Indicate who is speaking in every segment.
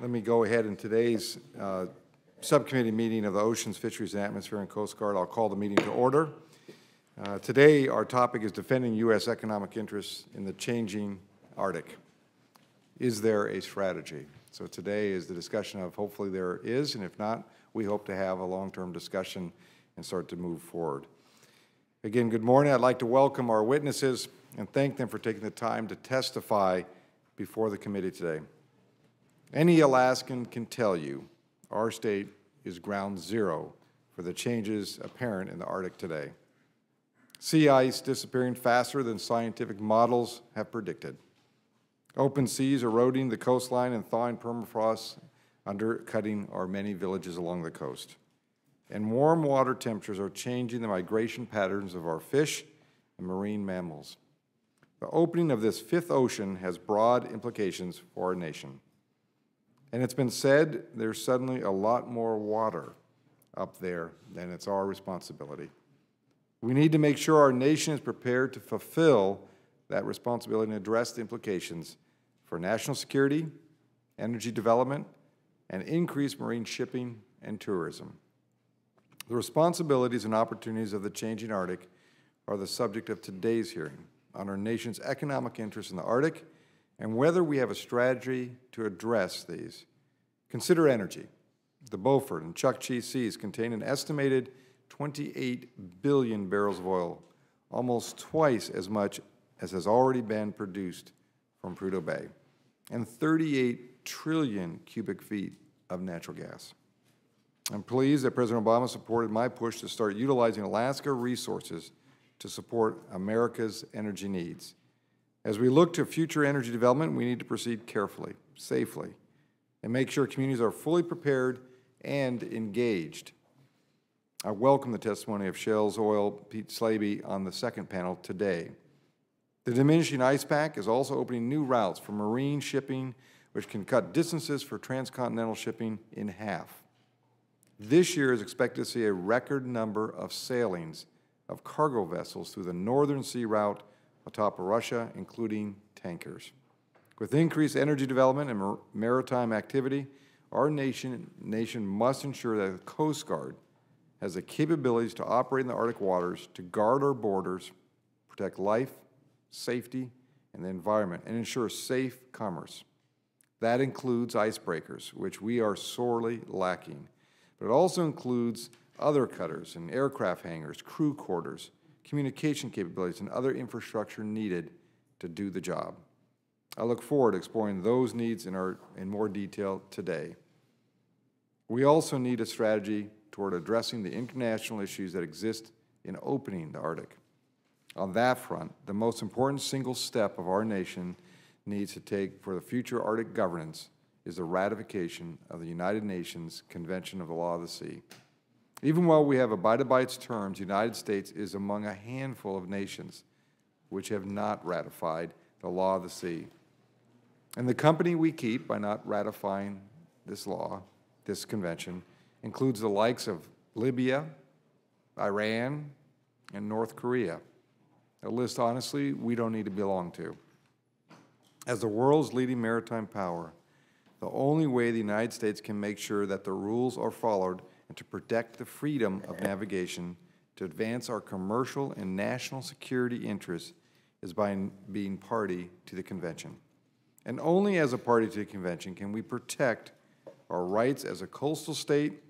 Speaker 1: Let me go ahead in today's subcommittee meeting of the Oceans, Fisheries, and Atmosphere and Coast Guard. I'll call the meeting to order. Today, our topic is defending U.S. economic interests in the changing Arctic. Is there a strategy? So today is the discussion of hopefully there is, and if not, we hope to have a long-term discussion and start to move forward. Again, good morning. I'd like to welcome our witnesses and thank them for taking the time to testify before the committee today. Any Alaskan can tell you our state is ground zero for the changes apparent in the Arctic today. Sea ice disappearing faster than scientific models have predicted. Open seas eroding the coastline and thawing permafrost undercutting our many villages along the coast. And warm water temperatures are changing the migration patterns of our fish and marine mammals. The opening of this fifth ocean has broad implications for our nation. And it's been said there's suddenly a lot more water up there than it's our responsibility. We need to make sure our nation is prepared to fulfill that responsibility and address the implications for national security, energy development, and increased marine shipping and tourism. The responsibilities and opportunities of the changing Arctic are the subject of today's hearing on our nation's economic interests in the Arctic and whether we have a strategy to address these. Consider energy. The Beaufort and Chukchi Seas contain an estimated 28 billion barrels of oil, almost twice as much as has already been produced from Prudhoe Bay, and 38 trillion cubic feet of natural gas. I'm pleased that President Obama supported my push to start utilizing Alaska resources to support America's energy needs. As we look to future energy development, we need to proceed carefully, safely, and make sure communities are fully prepared and engaged. I welcome the testimony of Shell's Oil Pete Slaiby on the second panel today. The diminishing ice pack is also opening new routes for marine shipping, which can cut distances for transcontinental shipping in half. This year is expected to see a record number of sailings of cargo vessels through the northern sea route atop of Russia, including tankers. With increased energy development and maritime activity, our nation must ensure that the Coast Guard has the capabilities to operate in the Arctic waters to guard our borders, protect life, safety, and the environment, and ensure safe commerce. That includes icebreakers, which we are sorely lacking. But it also includes other cutters and aircraft hangars, crew quarters, communication capabilities, and other infrastructure needed to do the job. I look forward to exploring those needs in more detail today. We also need a strategy toward addressing the international issues that exist in opening the Arctic. On that front, the most important single step of our nation needs to take for the future Arctic governance is the ratification of the United Nations Convention of the Law of the Sea. Even while we have abided by its terms, the United States is among a handful of nations which have not ratified the Law of the Sea. And the company we keep by not ratifying this law, this convention, includes the likes of Libya, Iran, and North Korea. A list, honestly, we don't need to belong to. As the world's leading maritime power, the only way the United States can make sure that the rules are followed and to protect the freedom of navigation to advance our commercial and national security interests is by being party to the convention. And only as a party to the convention can we protect our rights as a coastal state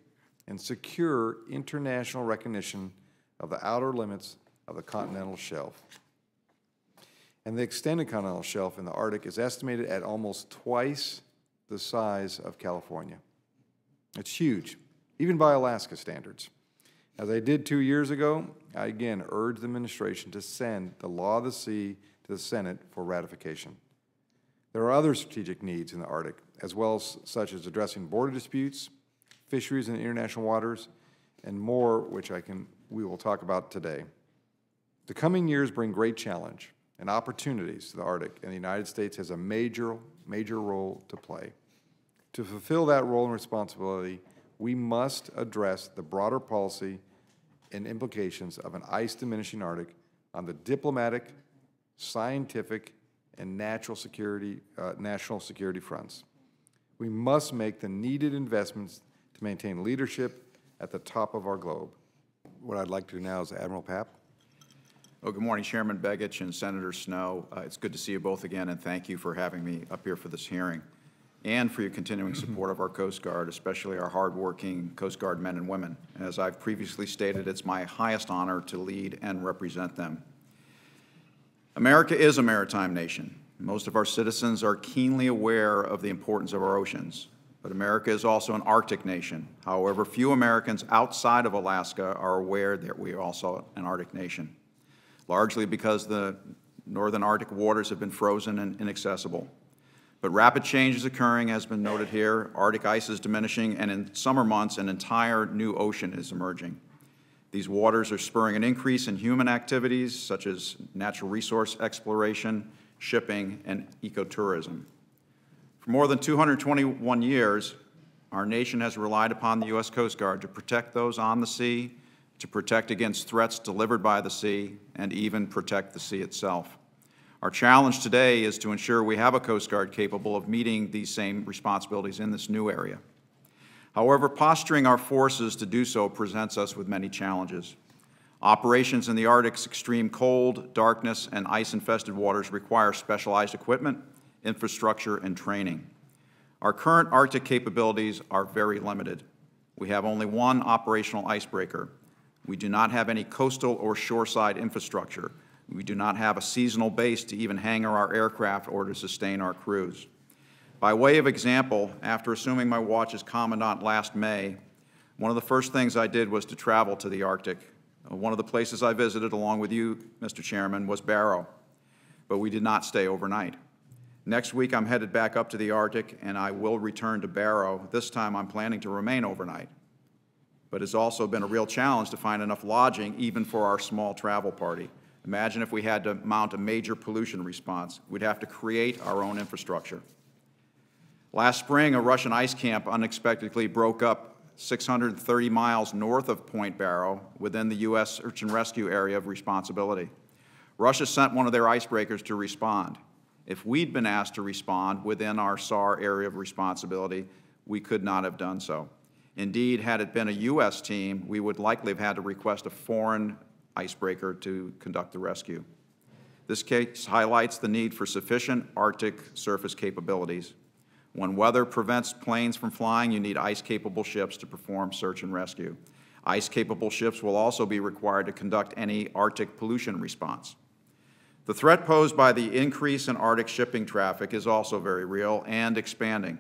Speaker 1: and secure international recognition of the outer limits of the continental shelf. And the extended continental shelf in the Arctic is estimated at almost twice the size of California. It's huge, even by Alaska standards. As I did 2 years ago, I again urged the administration to send the Law of the Sea to the Senate for ratification. There are other strategic needs in the Arctic, as well as such as addressing border disputes, fisheries in the international waters, and more, which we will talk about today. The coming years bring great challenge and opportunities to the Arctic, and the United States has a major role to play. To fulfill that role and responsibility, we must address the broader policy and implications of an ice-diminishing Arctic on the diplomatic, scientific, and national security fronts. We must make the needed investments to maintain leadership at the top of our globe. What I'd like to do now is Admiral Papp.
Speaker 2: Well, good morning, Chairman Begich and Senator Snowe. It's good to see you both again, and thank you for having me up here for this hearing and for your continuing support of our Coast Guard, especially our hardworking Coast Guard men and women. As I've previously stated, it's my highest honor to lead and represent them. America is a maritime nation. Most of our citizens are keenly aware of the importance of our oceans. But America is also an Arctic nation. However, few Americans outside of Alaska are aware that we are also an Arctic nation, largely because the northern Arctic waters have been frozen and inaccessible. But rapid change is occurring, as has been noted here. Arctic ice is diminishing, and in summer months, an entire new ocean is emerging. These waters are spurring an increase in human activities, such as natural resource exploration, shipping, and ecotourism. For more than 221 years, our nation has relied upon the U.S. Coast Guard to protect those on the sea, to protect against threats delivered by the sea, and even protect the sea itself. Our challenge today is to ensure we have a Coast Guard capable of meeting these same responsibilities in this new area. However, posturing our forces to do so presents us with many challenges. Operations in the Arctic's extreme cold, darkness, and ice-infested waters require specialized equipment, infrastructure, and training. Our current Arctic capabilities are very limited. We have only one operational icebreaker. We do not have any coastal or shoreside infrastructure. We do not have a seasonal base to even hangar our aircraft or to sustain our crews. By way of example, after assuming my watch as Commandant last May, one of the first things I did was to travel to the Arctic. One of the places I visited, along with you, Mr. Chairman, was Barrow, but we did not stay overnight. Next week, I'm headed back up to the Arctic, and I will return to Barrow. This time, I'm planning to remain overnight. But it's also been a real challenge to find enough lodging, even for our small travel party. Imagine if we had to mount a major pollution response. We'd have to create our own infrastructure. Last spring, a Russian ice camp unexpectedly broke up 630 miles north of Point Barrow within the U.S. Search and Rescue Area of Responsibility. Russia sent one of their icebreakers to respond. If we'd been asked to respond within our SAR area of responsibility, we could not have done so. Indeed, had it been a U.S. team, we would likely have had to request a foreign icebreaker to conduct the rescue. This case highlights the need for sufficient Arctic surface capabilities. When weather prevents planes from flying, you need ice-capable ships to perform search and rescue. Ice-capable ships will also be required to conduct any Arctic pollution response. The threat posed by the increase in Arctic shipping traffic is also very real and expanding.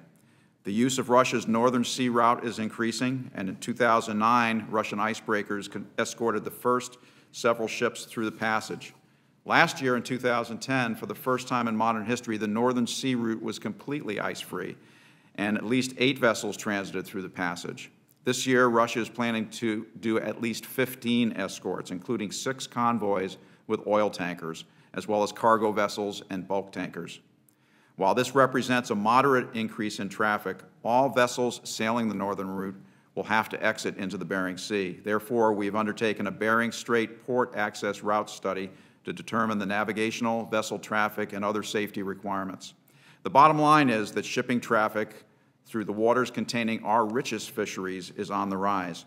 Speaker 2: The use of Russia's northern sea route is increasing, and in 2009, Russian icebreakers escorted the first several ships through the passage. Last year, in 2010, for the first time in modern history, the northern sea route was completely ice-free, and at least 8 vessels transited through the passage. This year, Russia is planning to do at least 15 escorts, including 6 convoys with oil tankers, as well as cargo vessels and bulk tankers. While this represents a moderate increase in traffic, all vessels sailing the northern route will have to exit into the Bering Sea. Therefore, we have undertaken a Bering Strait port access route study to determine the navigational, vessel traffic, and other safety requirements. The bottom line is that shipping traffic through the waters containing our richest fisheries is on the rise.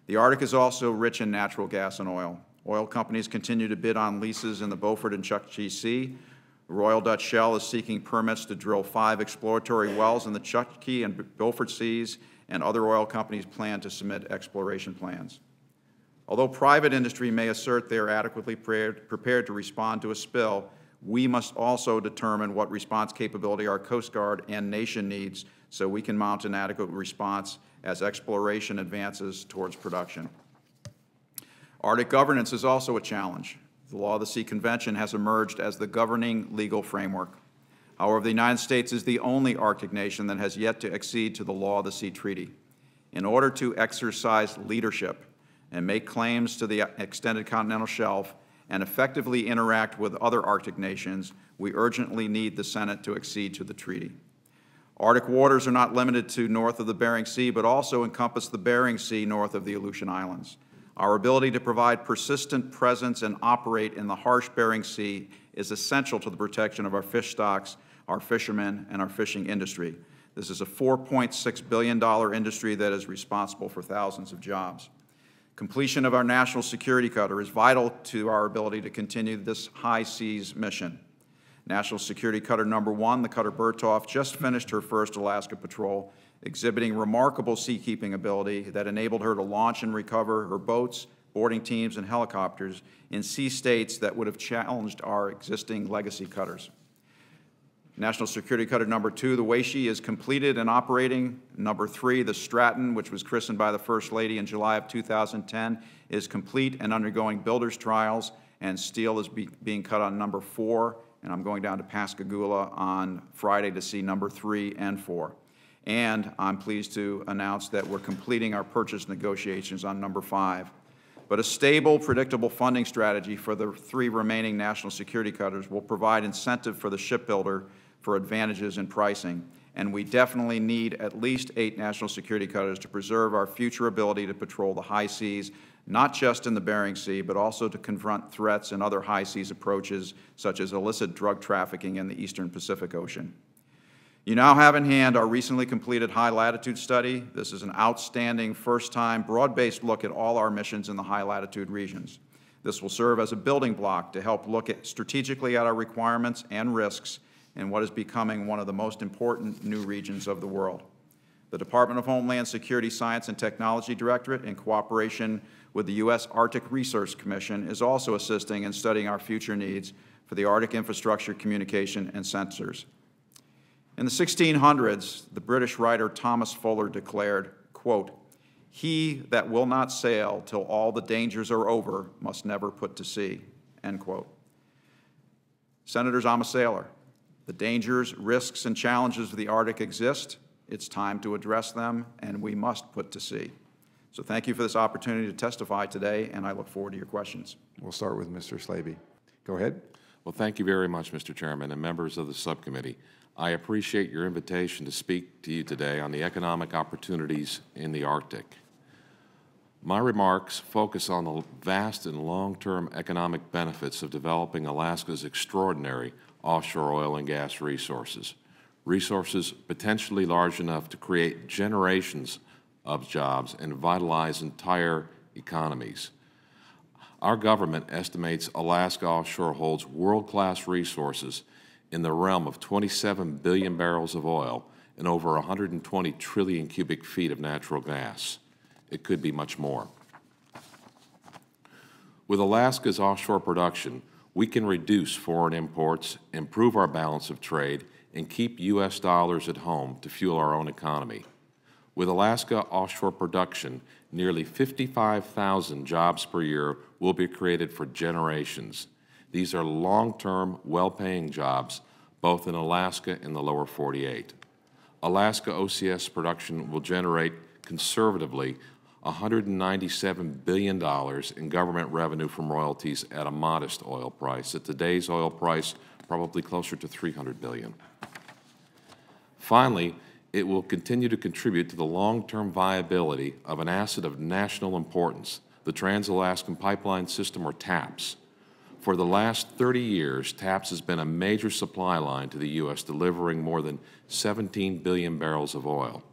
Speaker 2: The Arctic is also rich in natural gas and oil. Oil companies continue to bid on leases in the Beaufort and Chukchi Sea. Royal Dutch Shell is seeking permits to drill 5 exploratory wells in the Chukchi and Beaufort Seas, and other oil companies plan to submit exploration plans. Although private industry may assert they are adequately prepared to respond to a spill, we must also determine what response capability our Coast Guard and nation needs so we can mount an adequate response as exploration advances towards production. Arctic governance is also a challenge. The Law of the Sea Convention has emerged as the governing legal framework. However, the United States is the only Arctic nation that has yet to accede to the Law of the Sea Treaty. In order to exercise leadership and make claims to the extended continental shelf and effectively interact with other Arctic nations, we urgently need the Senate to accede to the treaty. Arctic waters are not limited to north of the Bering Sea, but also encompass the Bering Sea north of the Aleutian Islands. Our ability to provide persistent presence and operate in the harsh Bering Sea is essential to the protection of our fish stocks, our fishermen, and our fishing industry. This is a $4.6 billion industry that is responsible for thousands of jobs. Completion of our national security cutter is vital to our ability to continue this high seas mission. National Security Cutter number 1, the Cutter Bertholf, just finished her first Alaska patrol, exhibiting remarkable seakeeping ability that enabled her to launch and recover her boats, boarding teams, and helicopters in sea states that would have challenged our existing legacy cutters. National Security Cutter number 2, the Weishi, is completed and operating. Number 3, the Stratton, which was christened by the First Lady in July of 2010, is complete and undergoing builder's trials, and steel is being cut on number 4, and I'm going down to Pascagoula on Friday to see number 3 and 4. And I'm pleased to announce that we're completing our purchase negotiations on number 5. But a stable, predictable funding strategy for the 3 remaining national security cutters will provide incentive for the shipbuilder for advantages in pricing. And we definitely need at least 8 national security cutters to preserve our future ability to patrol the high seas, not just in the Bering Sea, but also to confront threats in other high seas approaches, such as illicit drug trafficking in the eastern Pacific Ocean. You now have in hand our recently completed high latitude study. This is an outstanding first-time, broad-based look at all our missions in the high latitude regions. This will serve as a building block to help look strategically at our requirements and risks in what is becoming one of the most important new regions of the world. The Department of Homeland Security Science and Technology Directorate, in cooperation with the U.S. Arctic Research Commission, is also assisting in studying our future needs for the Arctic infrastructure, communication, and sensors. In the 1600s, the British writer Thomas Fuller declared, quote, "He that will not sail till all the dangers are over must never put to sea," end quote. Senators, I'm a sailor. The dangers, risks, and challenges of the Arctic exist. It's time to address them, and we must put to sea. So thank you for this opportunity to testify today, and I look forward to your questions.
Speaker 1: We'll start with Mr. Slaiby. Go ahead.
Speaker 3: Well, thank you very much, Mr. Chairman, and members of the subcommittee. I appreciate your invitation to speak to you today on the economic opportunities in the Arctic. My remarks focus on the vast and long-term economic benefits of developing Alaska's extraordinary offshore oil and gas resources, resources potentially large enough to create generations of jobs and vitalize entire economies. Our government estimates Alaska offshore holds world-class resources in the realm of 27 billion barrels of oil and over 120 trillion cubic feet of natural gas. It could be much more. With Alaska's offshore production, we can reduce foreign imports, improve our balance of trade, and keep U.S. dollars at home to fuel our own economy. With Alaska offshore production, nearly 55,000 jobs per year will be created for generations. These are long-term, well-paying jobs, both in Alaska and the lower 48. Alaska OCS production will generate, conservatively, $197 billion in government revenue from royalties at a modest oil price. At today's oil price, probably closer to $300 billion. Finally, it will continue to contribute to the long-term viability of an asset of national importance, the Trans-Alaskan Pipeline System, or TAPS. For the last 30 years, TAPS has been a major supply line to the U.S., delivering more than 17 billion barrels of oil.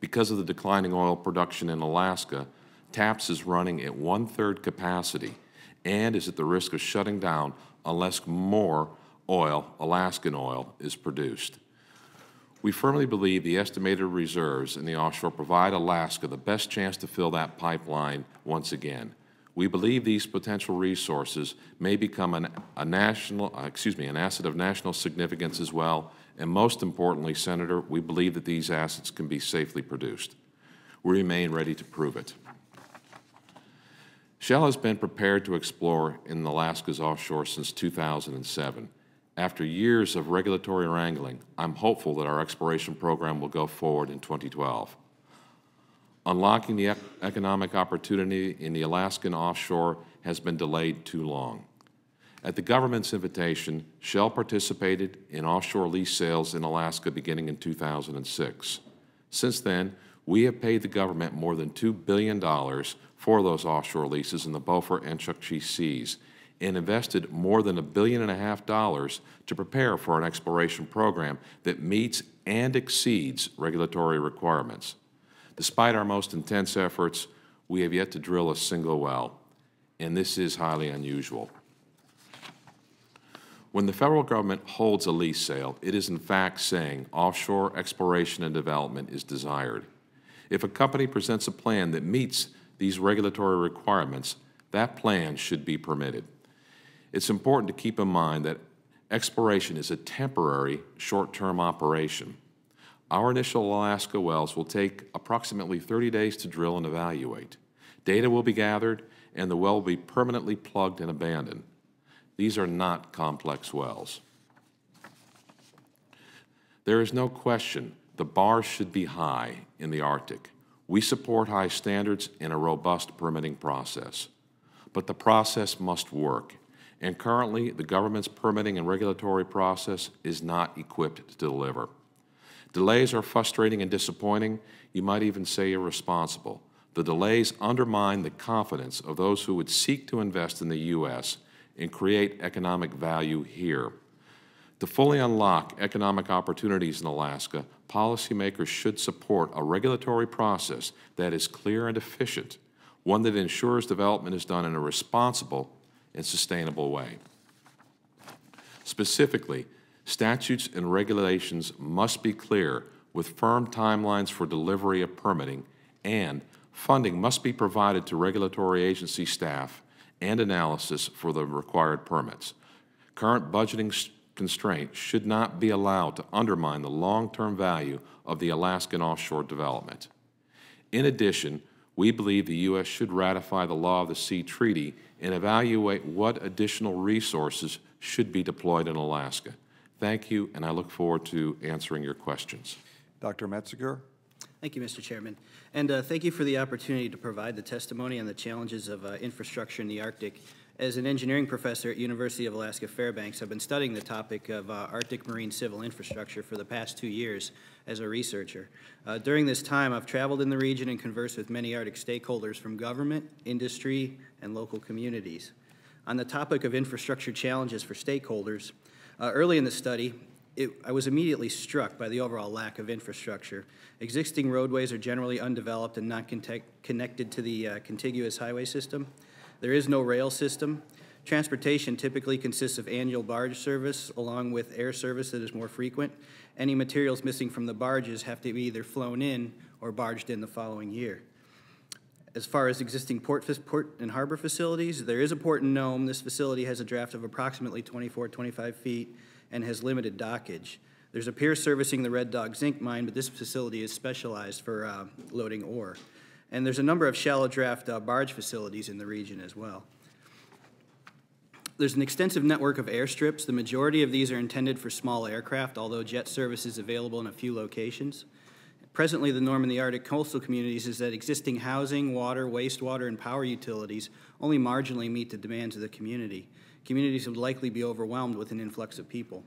Speaker 3: Because of the declining oil production in Alaska, TAPS is running at 1/3 capacity and is at the risk of shutting down unless more oil, Alaskan oil, is produced. We firmly believe the estimated reserves in the offshore provide Alaska the best chance to fill that pipeline once again. We believe these potential resources may become an asset of national significance as well, and most importantly, Senator, we believe that these assets can be safely produced. We remain ready to prove it. Shell has been prepared to explore in Alaska's offshore since 2007. After years of regulatory wrangling, I'm hopeful that our exploration program will go forward in 2012. Unlocking the economic opportunity in the Alaskan offshore has been delayed too long. At the government's invitation, Shell participated in offshore lease sales in Alaska beginning in 2006. Since then, we have paid the government more than $2 billion for those offshore leases in the Beaufort and Chukchi Seas, and invested more than $1.5 billion to prepare for an exploration program that meets and exceeds regulatory requirements. Despite our most intense efforts, we have yet to drill a single well, and this is highly unusual. When the federal government holds a lease sale, it is in fact saying offshore exploration and development is desired. If a company presents a plan that meets these regulatory requirements, that plan should be permitted. It's important to keep in mind that exploration is a temporary, short-term operation. Our initial Alaska wells will take approximately 30 days to drill and evaluate. Data will be gathered, and the well will be permanently plugged and abandoned. These are not complex wells. There is no question the bar should be high in the Arctic. We support high standards and a robust permitting process. But the process must work, and currently the government's permitting and regulatory process is not equipped to deliver. Delays are frustrating and disappointing, you might even say irresponsible. The delays undermine the confidence of those who would seek to invest in the U.S. and create economic value here. To fully unlock economic opportunities in Alaska, policymakers should support a regulatory process that is clear and efficient, one that ensures development is done in a responsible and sustainable way. Specifically, statutes and regulations must be clear with firm timelines for delivery of permitting, and funding must be provided to regulatory agency staff and analysis for the required permits. Current budgeting constraints should not be allowed to undermine the long-term value of the Alaskan offshore development. In addition, we believe the U.S. should ratify the Law of the Sea Treaty and evaluate what additional resources should be deployed in Alaska. Thank you, and I look forward to answering your questions.
Speaker 1: Dr. Metzger?
Speaker 4: Thank you, Mr. Chairman. And thank you for the opportunity to provide the testimony on the challenges of infrastructure in the Arctic. As an engineering professor at University of Alaska-Fairbanks, I've been studying the topic of Arctic marine civil infrastructure for the past 2 years as a researcher. During this time, I've traveled in the region and conversed with many Arctic stakeholders from government, industry, and local communities. On the topic of infrastructure challenges for stakeholders, early in the study, I was immediately struck by the overall lack of infrastructure. Existing roadways are generally undeveloped and not connected to the contiguous highway system. There is no rail system. Transportation typically consists of annual barge service along with air service that is more frequent. Any materials missing from the barges have to be either flown in or barged in the following year. As far as existing port and harbor facilities, there is a port in Nome. This facility has a draft of approximately 25 feet and has limited dockage. There's a pier servicing the Red Dog zinc mine, but this facility is specialized for loading ore. And there's a number of shallow draft barge facilities in the region as well. There's an extensive network of airstrips. The majority of these are intended for small aircraft, although jet service is available in a few locations. Presently, the norm in the Arctic coastal communities is that existing housing, water, wastewater, and power utilities only marginally meet the demands of the community. Communities would likely be overwhelmed with an influx of people.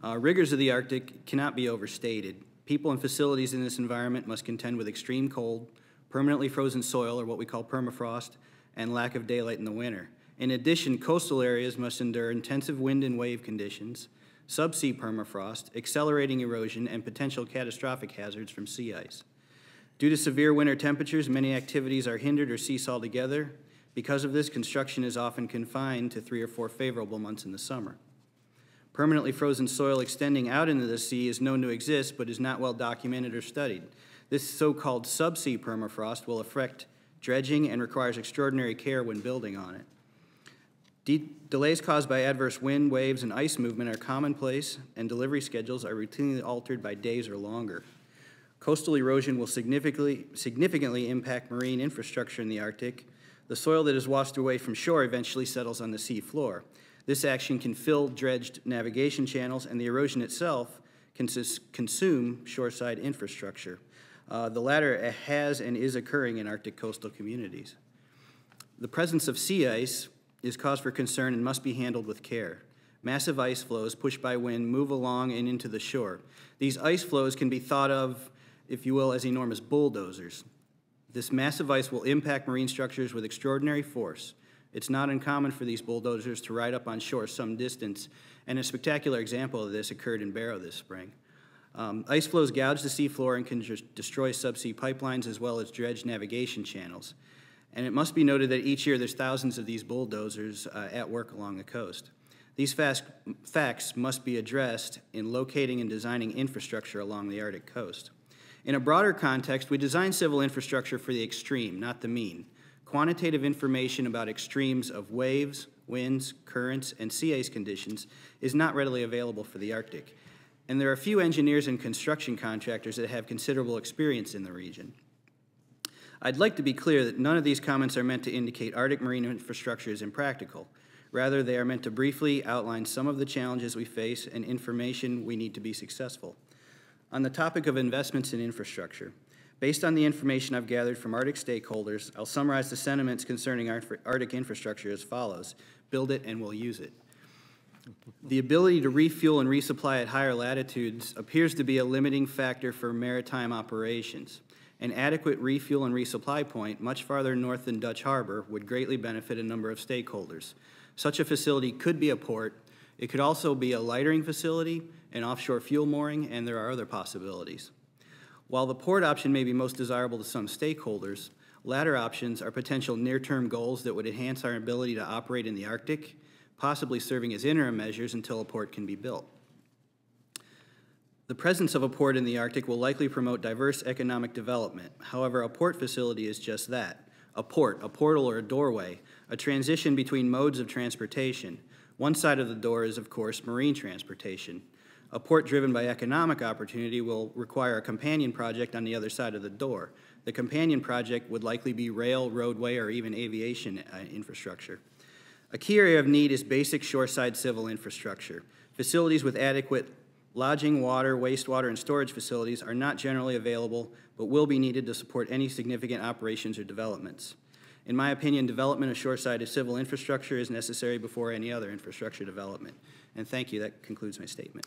Speaker 4: Rigors of the Arctic cannot be overstated. People and facilities in this environment must contend with extreme cold, permanently frozen soil, or what we call permafrost, and lack of daylight in the winter. In addition, coastal areas must endure intensive wind and wave conditions, subsea permafrost, accelerating erosion, and potential catastrophic hazards from sea ice. Due to severe winter temperatures, many activities are hindered or cease altogether. Because of this, construction is often confined to 3 or 4 favorable months in the summer. Permanently frozen soil extending out into the sea is known to exist, but is not well documented or studied. This so-called subsea permafrost will affect dredging and requires extraordinary care when building on it. Delays caused by adverse wind, waves, and ice movement are commonplace, and delivery schedules are routinely altered by days or longer. Coastal erosion will significantly impact marine infrastructure in the Arctic. The soil that is washed away from shore eventually settles on the sea floor. This action can fill dredged navigation channels, and the erosion itself can consume shoreside infrastructure. The latter has and is occurring in Arctic coastal communities. The presence of sea ice is cause for concern and must be handled with care. Massive ice flows pushed by wind move along and into the shore. These ice flows can be thought of, if you will, as enormous bulldozers. This massive ice will impact marine structures with extraordinary force. It's not uncommon for these bulldozers to ride up on shore some distance, and a spectacular example of this occurred in Barrow this spring. Ice flows gouge the seafloor and can destroy subsea pipelines as well as dredge navigation channels. And it must be noted that each year there's thousands of these bulldozers at work along the coast. These facts must be addressed in locating and designing infrastructure along the Arctic coast. In a broader context, we design civil infrastructure for the extreme, not the mean. Quantitative information about extremes of waves, winds, currents, and sea ice conditions is not readily available for the Arctic, and there are few engineers and construction contractors that have considerable experience in the region. I'd like to be clear that none of these comments are meant to indicate Arctic marine infrastructure is impractical. Rather, they are meant to briefly outline some of the challenges we face and information we need to be successful. On the topic of investments in infrastructure, based on the information I've gathered from Arctic stakeholders, I'll summarize the sentiments concerning Arctic infrastructure as follows: build it and we'll use it. The ability to refuel and resupply at higher latitudes appears to be a limiting factor for maritime operations. An adequate refuel and resupply point much farther north than Dutch Harbor would greatly benefit a number of stakeholders. Such a facility could be a port. It could also be a lightering facility, an offshore fuel mooring, and there are other possibilities. While the port option may be most desirable to some stakeholders, latter options are potential near-term goals that would enhance our ability to operate in the Arctic, possibly serving as interim measures until a port can be built. The presence of a port in the Arctic will likely promote diverse economic development. However, a port facility is just that: a port, a portal or a doorway, a transition between modes of transportation. One side of the door is, of course, marine transportation. A port driven by economic opportunity will require a companion project on the other side of the door. The companion project would likely be rail, roadway, or even aviation infrastructure. A key area of need is basic shoreside civil infrastructure. Facilities with adequate lodging, water, wastewater, and storage facilities are not generally available, but will be needed to support any significant operations or developments. In my opinion, development of shoreside civil infrastructure is necessary before any other infrastructure development. And thank you. That concludes my statement.